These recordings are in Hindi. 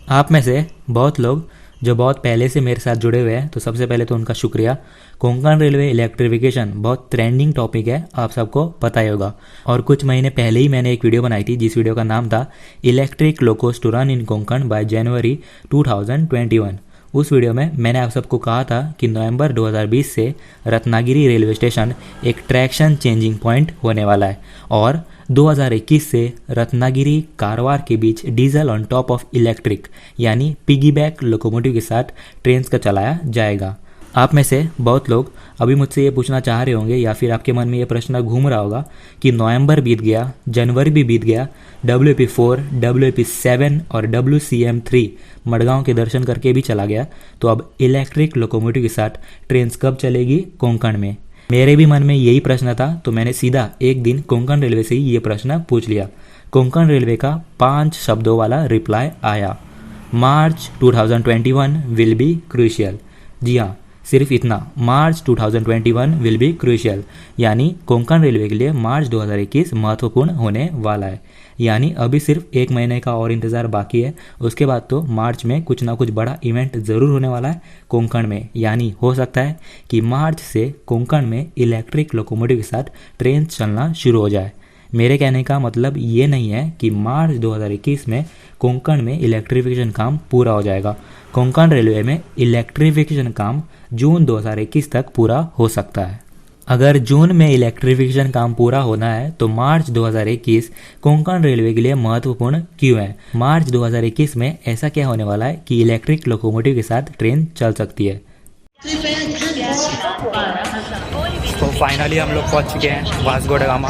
आप में से बहुत लोग जो बहुत पहले से मेरे साथ जुड़े हुए हैं, तो सबसे पहले तो उनका शुक्रिया। कोंकण रेलवे इलेक्ट्रिफिकेशन बहुत ट्रेंडिंग टॉपिक है, आप सबको पता ही होगा। और कुछ महीने पहले ही मैंने एक वीडियो बनाई थी जिस वीडियो का नाम था electric locos to run in Konkan by January 2021। उस वीडियो में मैंने आप सबको कहा था कि नवंबर 2020 से रत्नागिरी रेलवे स्टेशन एक ट्रैक्शन चेंजिंग पॉइंट होने वाला है और 2021 से रत्नागिरी कारवार के बीच diesel on top of electric यानी पिगीबैक लोकोमोटिव के साथ ट्रेन का चलाया जाएगा। आप में से बहुत लोग अभी मुझसे ये पूछना चाह रहे होंगे या फिर आपके मन में ये प्रश्न घूम रहा होगा कि नवंबर बीत गया, जनवरी भी बीत गया, WAP4, WAP7 और WCM3 मडगांव के दर्शन करके भी चला गया, तो अब इलेक्ट्रिक लोकोमोटिव के साथ ट्रेन कब चलेगी कोंकण में। मेरे भी मन में यही प्रश्न था, तो मैंने सीधा एक दिन कोंकण रेलवे से ही ये प्रश्न पूछ लिया। कोंकण रेलवे का 5 शब्दों वाला रिप्लाई आया, मार्च 2021 विल बी क्रूशियल। जी हाँ, सिर्फ इतना, मार्च 2021 विल बी क्रूशियल, यानी कोंकण रेलवे के लिए मार्च 2021 महत्वपूर्ण होने वाला है। यानी अभी सिर्फ एक महीने का और इंतज़ार बाकी है, उसके बाद तो मार्च में कुछ ना कुछ बड़ा इवेंट ज़रूर होने वाला है कोंकण में। यानी हो सकता है कि मार्च से कोंकण में इलेक्ट्रिक लोकोमोटिव के साथ ट्रेन चलना शुरू हो जाए। मेरे कहने का मतलब ये नहीं है कि मार्च 2021 में कोंकण में इलेक्ट्रिफिकेशन काम पूरा हो जाएगा। कोंकण रेलवे में इलेक्ट्रिफिकेशन काम जून 2021 तक पूरा हो सकता है। अगर जून में इलेक्ट्रिफिकेशन काम पूरा होना है तो मार्च 2021 कोंकण रेलवे के लिए महत्वपूर्ण क्यों है। मार्च 2021 में ऐसा क्या होने वाला है कि इलेक्ट्रिक लोकोमोटिव के साथ ट्रेन चल सकती है। तो फाइनली हम लोग पहुंच चुके हैं वास्को ड गामा।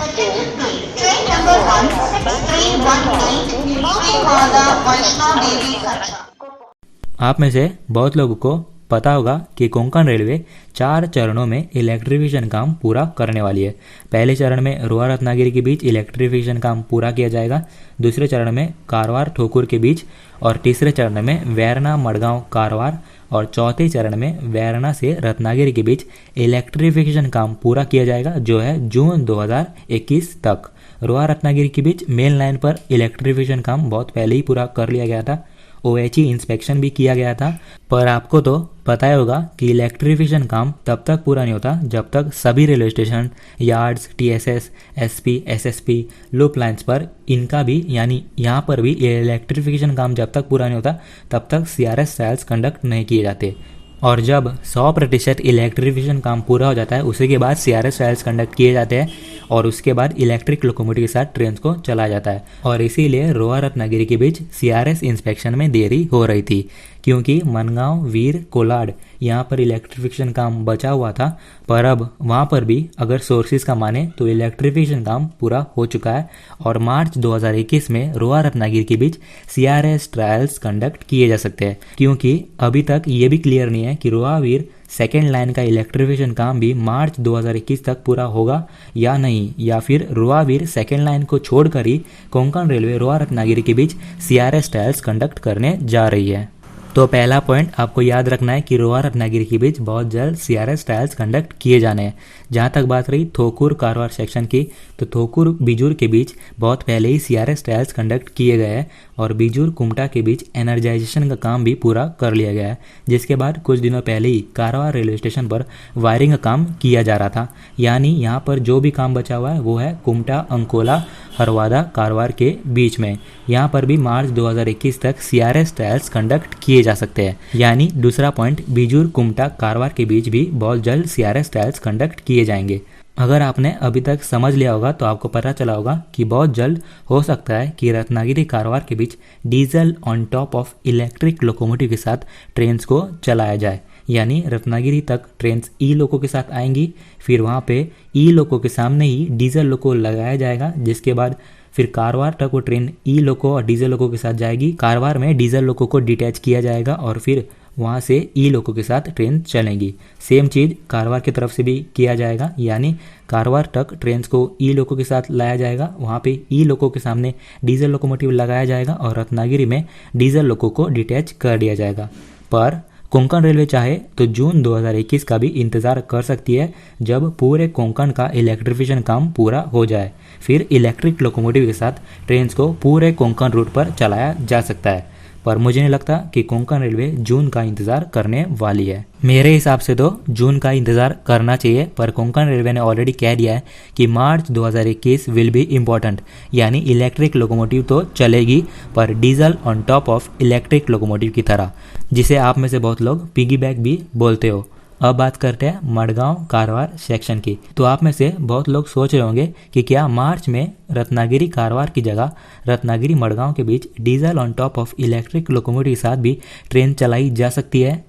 आप में से बहुत लोगों को पता होगा कि कोंकण रेलवे 4 चरणों में इलेक्ट्रिफिकेशन काम पूरा करने वाली है। पहले चरण में रोहा रत्नागिरी के बीच इलेक्ट्रिफिकेशन काम पूरा किया जाएगा, दूसरे चरण में कारवार ठोकुर के बीच, और तीसरे चरण में वैरना मडगांव कारवार, और चौथे चरण में वैरना से रत्नागिरी के बीच इलेक्ट्रिफिकेशन काम पूरा किया जाएगा, जो है जून 2021 तक। रोहा रत्नागिरी के बीच मेन लाइन पर इलेक्ट्रिफिकेशन काम बहुत पहले ही पूरा कर लिया गया था, OHE इंस्पेक्शन भी किया गया था। पर आपको तो पता ही होगा कि इलेक्ट्रिफिकेशन काम तब तक पूरा नहीं होता जब तक सभी railway station, yards, TSS, SP, SSP, loop lines पर इनका भी यानी यहाँ पर भी इलेक्ट्रिफिकेशन काम जब तक पूरा नहीं होता तब तक CRS ट्रायल्स कंडक्ट नहीं किए जाते। और जब 100% इलेक्ट्रिफिकेशन काम पूरा हो जाता है उसी के बाद CRS ट्रायल्स कंडक्ट किए जाते हैं और उसके बाद इलेक्ट्रिक लोकोमोटिव के साथ ट्रेन को चलाया जाता है। और इसीलिए रोहा रत्नागिरी के बीच CRS इंस्पेक्शन में देरी हो रही थी, क्योंकि मनगांव, वीर, कोलाड यहाँ पर इलेक्ट्रिफिकेशन काम बचा हुआ था। पर अब वहाँ पर भी अगर सोर्सेज का माने तो इलेक्ट्रिफिकेशन काम पूरा हो चुका है और मार्च 2021 में रोहा रत्नागिरी के बीच CRS ट्रायल्स कंडक्ट किए जा सकते हैं। क्योंकि अभी तक ये भी क्लियर नहीं है कि रोहा वीर सेकेंड लाइन का इलेक्ट्रिफिकेशन काम भी मार्च 2021 तक पूरा होगा या नहीं, या फिर रोहा वीर सेकेंड लाइन को छोड़कर ही कोंकण रेलवे रोहा रत्नागिरी के बीच CRS ट्रायल्स कंडक्ट करने जा रही है। तो पहला पॉइंट आपको याद रखना है कि रोहा रत्नागिरी के बीच बहुत जल्द CRS ट्रायल्स कंडक्ट किए जाने हैं। जहाँ तक बात रही थोकुर कारवार सेक्शन की, तो थोकुर बिजूर के बीच बहुत पहले ही CRS ट्रायल्स कंडक्ट किए गए हैं और बिजूर कुमटा के बीच एनर्जाइजेशन का काम भी पूरा कर लिया गया है, जिसके बाद कुछ दिनों पहले ही कारवार रेलवे स्टेशन पर वायरिंग का काम किया जा रहा था। यानी यहाँ पर जो भी काम बचा हुआ है वो है कुमटा, अंकोला, हरवादा, कारवार के बीच में। यहाँ पर भी मार्च 2021 तक CRS ट्रायल्स कंडक्ट किए जा सकते हैं। यानी दूसरा पॉइंट, बिजूर, कुमटा, कारवार के बीच भी बहुत जल्द CRS ट्रायल्स कंडक्ट किए जाएंगे। अगर आपने अभी तक समझ लिया होगा तो आपको पता चला होगा कि बहुत जल्द हो सकता है कि रत्नागिरी कारवार के बीच diesel on top of electric locomotive के साथ ट्रेन को चलाया जाए। यानी रत्नागिरी तक ट्रेन ई लोको के साथ आएंगी, फिर वहाँ पे ई लोको के सामने ही डीजल लोको लगाया जाएगा, जिसके बाद फिर कारवार तक वो ट्रेन ई लोको और डीजल लोको के साथ जाएगी। कारवार में डीजल लोको को डिटैच किया जाएगा और फिर वहाँ से ई लोको के साथ ट्रेन चलेंगी। सेम चीज़ कारवार की तरफ से भी किया जाएगा, यानी कारवार तक ट्रेन को ई लोको के साथ लाया जाएगा, वहाँ पे ई लोको के सामने डीजल लोकोमोटिव लगाया जाएगा और रत्नागिरी में डीजल लोको को डिटैच कर दिया जाएगा। पर कोंकण रेलवे चाहे तो जून 2021 का भी इंतजार कर सकती है, जब पूरे कोंकण का इलेक्ट्रिफिकेशन काम पूरा हो जाए। फिर इलेक्ट्रिक लोकोमोटिव के साथ ट्रेन को पूरे कोंकण रूट पर चलाया जा सकता है। पर मुझे नहीं लगता कि कोंकण रेलवे जून का इंतजार करने वाली है। मेरे हिसाब से तो जून का इंतजार करना चाहिए, पर कोंकण रेलवे ने ऑलरेडी कह दिया है कि मार्च 2021 विल बी इम्पोर्टेंट, यानी इलेक्ट्रिक लोकोमोटिव तो चलेगी पर diesel on top of electric locomotive की तरह, जिसे आप में से बहुत लोग पिगीबैक भी बोलते हो। अब बात करते हैं मडगांव कारवार सेक्शन की। तो आप में से बहुत लोग सोच रहे होंगे कि क्या मार्च में रत्नागिरी कारवार की जगह रत्नागिरी मडगांव के बीच diesel on top of electric locomotive के साथ भी ट्रेन चलाई जा सकती है।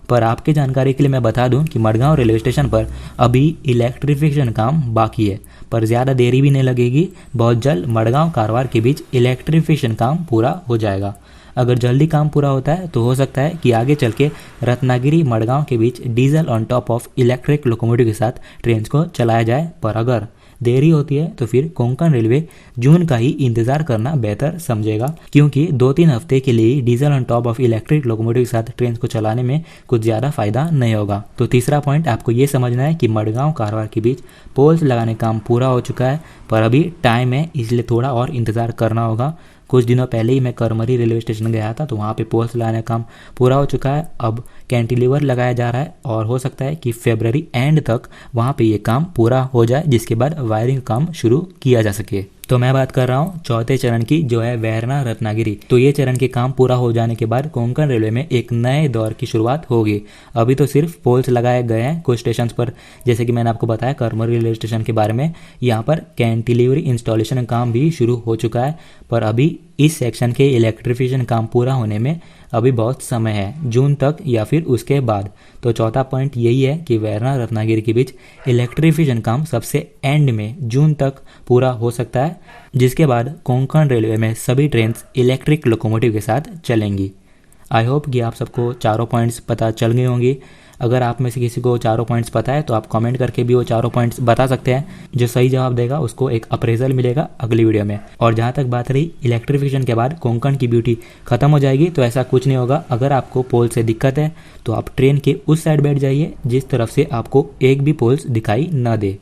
पर आपकी जानकारी के लिए मैं बता दूं कि मडगांव रेलवे स्टेशन पर अभी इलेक्ट्रिफिकेशन काम बाकी है, पर ज़्यादा देरी भी नहीं लगेगी। बहुत जल्द मडगांव कारवार के बीच इलेक्ट्रिफिकेशन काम पूरा हो जाएगा। अगर जल्दी काम पूरा होता है तो हो सकता है कि आगे चल के रत्नागिरी मडगांव के बीच diesel on top of electric locomotive के साथ ट्रेन को चलाया जाए। पर अगर देरी होती है तो फिर कोंकण रेलवे जून का ही इंतजार करना बेहतर समझेगा, क्योंकि 2-3 हफ्ते के लिए diesel on top of electric locomotive के साथ ट्रेन को चलाने में कुछ ज़्यादा फायदा नहीं होगा। तो तीसरा पॉइंट आपको ये समझना है कि मडगांव कारवार के बीच पोल्स लगाने का काम पूरा हो चुका है, पर अभी टाइम है, इसलिए थोड़ा और इंतजार करना होगा। कुछ दिनों पहले ही मैं करमरी रेलवे स्टेशन गया था, तो वहाँ पे पोल्स लगाने का काम पूरा हो चुका है। अब कैंटिलीवर लगाया जा रहा है और हो सकता है कि फरवरी एंड तक वहाँ पे ये काम पूरा हो जाए, जिसके बाद वायरिंग काम शुरू किया जा सके। तो मैं बात कर रहा हूँ चौथे चरण की, जो है वैरना रत्नागिरी। तो ये चरण के काम पूरा हो जाने के बाद कोंकण रेलवे में एक नए दौर की शुरुआत होगी। अभी तो सिर्फ पोल्स लगाए गए हैं कुछ स्टेशन पर, जैसे कि मैंने आपको बताया करमरी रेलवे स्टेशन के बारे में। यहाँ पर कैंटिलीवर इंस्टॉलेशन का काम भी शुरू हो चुका है, पर अभी इस सेक्शन के इलेक्ट्रिफिकेशन काम पूरा होने में अभी बहुत समय है, जून तक या फिर उसके बाद। तो चौथा पॉइंट यही है कि वैरना रत्नागिरी के बीच इलेक्ट्रिफिकेशन काम सबसे एंड में जून तक पूरा हो सकता है, जिसके बाद कोंकण रेलवे में सभी ट्रेन इलेक्ट्रिक लोकोमोटिव के साथ चलेंगी। आई होप कि आप सबको चारों पॉइंट्स पता चल गए होंगी। अगर आप में से किसी को चारों पॉइंट्स पता है तो आप कमेंट करके भी वो चारों पॉइंट्स बता सकते हैं। जो सही जवाब देगा उसको एक अप्रेजल मिलेगा अगली वीडियो में। और जहाँ तक बात रही इलेक्ट्रिफिकेशन के बाद कोंकण की ब्यूटी खत्म हो जाएगी, तो ऐसा कुछ नहीं होगा। अगर आपको पोल से दिक्कत है तो आप ट्रेन के उस साइड बैठ जाइए जिस तरफ से आपको एक भी पोल्स दिखाई न दे।